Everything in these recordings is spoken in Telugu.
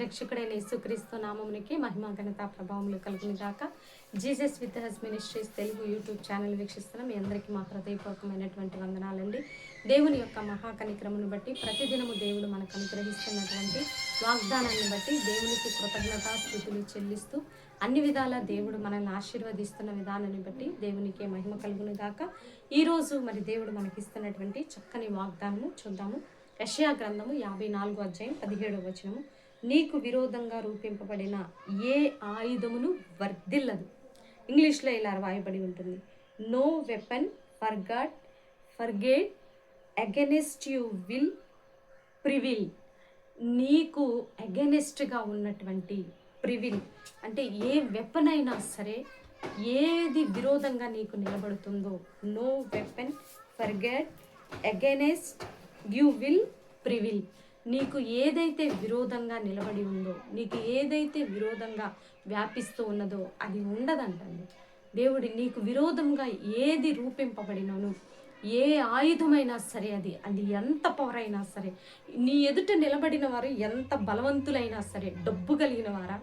రక్షకుడైన యేసుక్రీస్తు నామమునికి మహిమ ఘనత ప్రభావములు కలుగును గాక. Jesus with has ministries Telugu YouTube channel వీక్షిస్తున్న మీ అందరికీ మా హృదయపూర్వకమైనటువంటి వందనాలండి. దేవుని యొక్క మహాకనిక్రమను బట్టి ప్రతిదినము దేవుడు మనకు అనుగ్రహిస్తున్నటువంటి వాగ్దానాన్ని బట్టి దేవునికి కృతజ్ఞతాస్తుతులు చెల్లిస్తూ అన్ని విధాల దేవుడు మనల్ని ఆశీర్వదిస్తున్న విధానాన్ని బట్టి దేవునికే మహిమ కలుగును గాక. ఈరోజు మరి దేవుడు మనకిస్తున్నటువంటి చక్కని వాగ్దానము చూద్దాము. యెషయా గ్రంథము 54వ అధ్యాయం 17వ వచనము. నీకు విరోధంగా రూపింపబడిన ఏ ఆయుధమును వర్ధిల్లదు. ఇంగ్లీష్లో ఇలా రాయబడి ఉంటుంది, no weapon forged against you will prevail. నీకు అగెనెస్ట్గా ఉన్నటువంటి ప్రివిల్ అంటే ఏ వెపన్ అయినా సరే, ఏది విరోధంగా నీకు నిలబడుతుందో, no weapon forged against you will prevail. నీకు ఏదైతే విరోధంగా నిలబడి ఉందో, నీకు ఏదైతే విరోధంగా వ్యాపిస్తూ ఉన్నదో అది ఉండదంటండి. దేవుడి నీకు విరోధంగా ఏది రూపింపబడినను, ఏ ఆయుధమైనా సరే, అది ఎంత పవర్ అయినా సరే, నీ ఎదుట నిలబడిన వారు ఎంత బలవంతులైనా సరే, డబ్బు కలిగిన వారా,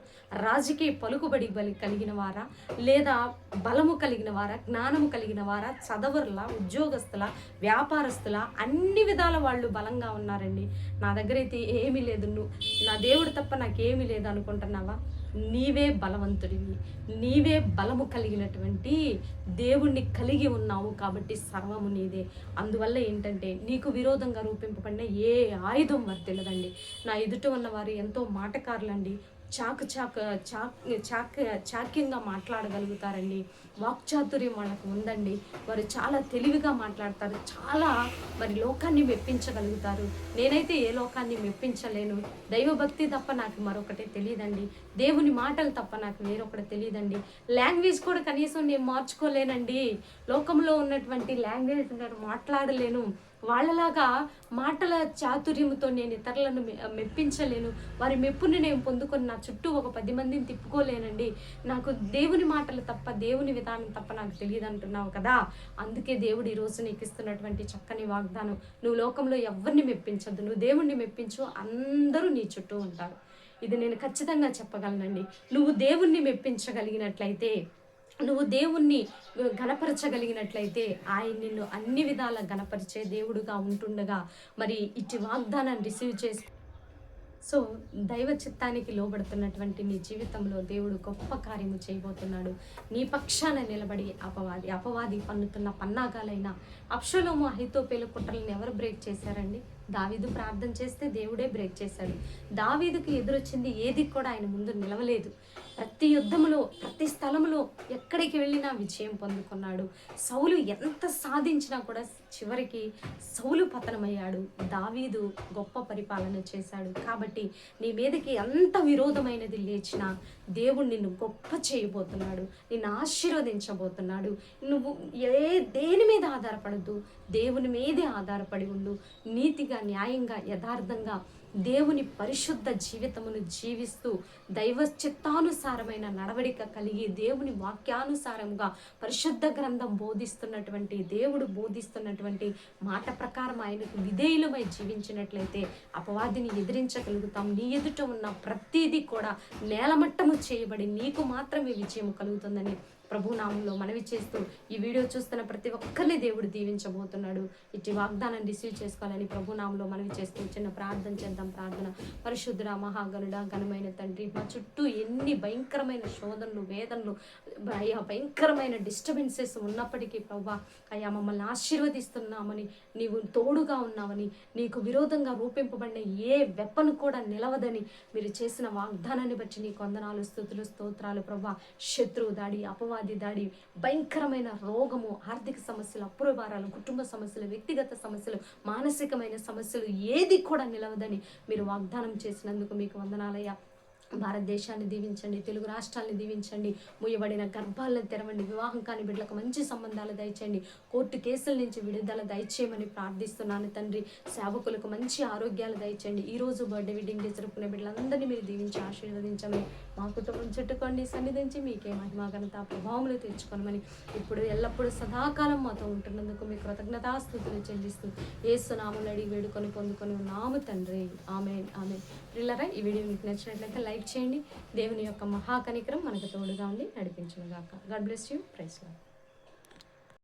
రాజకీయ పలుకుబడి కలిగిన వారా, లేదా బలము కలిగిన వారా, జ్ఞానము కలిగిన వారా, చదవరుల, ఉద్యోగస్తుల, వ్యాపారస్తుల, అన్ని విధాల వాళ్ళు బలంగా ఉన్నారండి. నా దగ్గర అయితే ఏమీ లేదు, నా దేవుడు తప్ప నాకేమీ లేదు అనుకుంటున్నావా? నీవే బలవంతుడివి, నీవే బలము కలిగినటువంటి దేవుణ్ణి కలిగి ఉన్నావు కాబట్టి సర్వము నీదే. అందువల్ల ఏంటంటే నీకు విరోధంగా రూపింపబడిన ఏ ఆయుధం వర్తిల్లదండి. నా ఎదుట ఉన్నవారు ఎంతో మాటకారులండి, చాక్యంగా మాట్లాడగలుగుతారండి. వాక్చాతుర్యం వాళ్ళకు ఉందండి. వారు చాలా తెలివిగా మాట్లాడతారు, చాలా మరి లోకాన్ని మెప్పించగలుగుతారు. నేనైతే ఏ లోకాన్ని మెప్పించలేను. దైవభక్తి తప్ప నాకు మరొకటి తెలియదండి. దేవుని మాటలు తప్ప నాకు వేరొకటి తెలియదండి. లాంగ్వేజ్ కూడా కనీసం నేను మార్చుకోలేనండి. లోకంలో ఉన్నటువంటి లాంగ్వేజ్ నేను మాట్లాడలేను. వాళ్ళలాగా మాటల చాతుర్యముతో నేను ఇతరులను మెప్పించలేను. వారి మెప్పుని నేను పొందుకొని నా చుట్టూ ఒక 10 మందిని తిప్పుకోలేనండి. నాకు దేవుని మాటలు తప్ప, దేవుని విధానం తప్ప నాకు తెలియదు అంటున్నావు కదా. అందుకే దేవుడు ఈరోజు నీకు ఇస్తున్నటువంటి చక్కని వాగ్దానం, నువ్వు లోకంలో ఎవరిని మెప్పించద్దు, నువ్వు దేవుణ్ణి మెప్పించు, అందరూ నీ చుట్టూ ఉంటారు. ఇది నేను ఖచ్చితంగా చెప్పగలనండి. నువ్వు దేవుణ్ణి మెప్పించగలిగినట్లయితే, నువ్వు దేవుణ్ణి గణపరచగలిగినట్లయితే, ఆయన నిన్ను అన్ని విధాల గణపరిచే దేవుడుగా ఉంటుండగా మరి ఇటు వాగ్దానాన్ని రిసీవ్ చేసి దైవ చిత్తానికి లోబడుతున్నటువంటి నీ జీవితంలో దేవుడు గొప్ప కార్యము చేయబోతున్నాడు. నీ పక్షాన నిలబడి అపవాది పన్నుతున్న పన్నాగాలైన అబ్షలోము, అహీతోపెలు కుట్రలను ఎవరు బ్రేక్ చేశారండి? దావీదు ప్రార్థన చేస్తే దేవుడే బ్రేక్ చేశాడు. దావీదుకి ఎదురొచ్చింది ఏది కూడా ఆయన ముందు నిలవలేదు. ప్రతి యుద్ధములో, ప్రతి స్థలములో, ఎక్కడికి వెళ్ళినా విజయం పొందుకున్నాడు. సౌలు ఎంత సాధించినా కూడా చివరికి సౌలు పతనమయ్యాడు. దావీదు గొప్ప పరిపాలన చేశాడు. కాబట్టి నీ మీదకి ఎంత విరోధమైనది లేచినా దేవుడు నిన్ను గొప్ప చేయబోతున్నాడు, నిన్ను ఆశీర్వదించబోతున్నాడు. నువ్వు దేని మీద ఆధారపడద్దు, దేవుని మీదే ఆధారపడి ఉండు. నీతిగా, న్యాయంగా, యథార్థంగా దేవుని పరిశుద్ధ జీవితమును జీవిస్తూ దైవ చిత్తానుసారమైన నడవడిక కలిగి దేవుని వాక్యానుసారంగా పరిశుద్ధ గ్రంథం బోధిస్తున్నటువంటి, దేవుడు బోధిస్తున్నటువంటి మాట ప్రకారం ఆయనకు విధేయులమై జీవించినట్లయితే అపవాదిని ఎదిరించగలుగుతాం. నీ ఎదుట ఉన్న ప్రతిదీ కూడా నేలమట్టము చేయబడి నీకు మాత్రమే విజయం కలుగుతుందని ప్రభునామంలో మనవి చేస్తూ ఈ వీడియో చూస్తున్న ప్రతి ఒక్కరిని దేవుడు దీవించబోతున్నాడు. ఇటు వాగ్దానం రిసీవ్ చేసుకోవాలని ప్రభునామంలో మనవి చేస్తూ చిన్న ప్రార్థన చేద్దాం. ప్రార్థన. పరిశుద్ధుడ, మహాగణుడ, ఘనమైన తండ్రి, మా చుట్టూ ఎన్ని భయంకరమైన శోధనలు, వేదనలు, అయ్యా భయంకరమైన డిస్టర్బెన్సెస్ ఉన్నప్పటికీ ప్రభా, అయ్యా మమ్మల్ని ఆశీర్వదిస్తున్నామని, నీవు తోడుగా ఉన్నామని, నీకు విరోధంగా రూపింపబడిన ఏ వెపన్ కూడా నిలవదని మీరు చేసిన వాగ్దానాన్ని బట్టి నీకు వందనాలు, స్తుతులు, స్తోత్రాలు ప్రభా. శత్రువు దాడి, అపవాది దాడి, భయంకరమైన రోగము, ఆర్థిక సమస్యలు, అప్పుల భారాలు, కుటుంబ సమస్యలు, వ్యక్తిగత సమస్యలు, మానసికమైన సమస్యలు ఏది కూడా నిలవదని మీరు వాగ్దానం చేసినందుకు మీకు వందనాలయ్యా. భారతదేశాన్ని దీవించండి, తెలుగు రాష్ట్రాలను దీవించండి, మూయబడిన గర్భాలను తెరవండి, వివాహం కాని బిడ్డలకు మంచి సంబంధాలు దయచేయండి, కోర్టు కేసుల నుంచి విడుదల దయచేయమని ప్రార్థిస్తున్నాను తండ్రి. సేవకులకు మంచి ఆరోగ్యాలు దయచేయండి. ఈరోజు బర్త్డే వెడ్డింగ్ డే జరుపుకునే బిడ్డలందరినీ మీరు దీవించి ఆశీర్వదించమని, మా కుటుంబం చుట్టుకోండి, సన్నిధించి మీకే మహిమ ఘనత ప్రభావములు తెచ్చుకోనమని, ఇప్పుడు ఎల్లప్పుడూ సదాకాలం మాతో ఉంటున్నందుకు మీ కృతజ్ఞతాస్తుతులు చెల్లిస్తూ యేసు నామములో అడిగి వేడుకొని పొందుకొని ఉన్నాము తండ్రి. ఆమేన్ ఆమేన్. ప్రియులారా, ఈ వీడియో మీకు నచ్చినట్లయితే లైక్ చేయండి. దేవుని యొక్క మహాకనికరం మనకు తోడుగా ఉండి నడిపించును గాక. God bless you. Praise lord.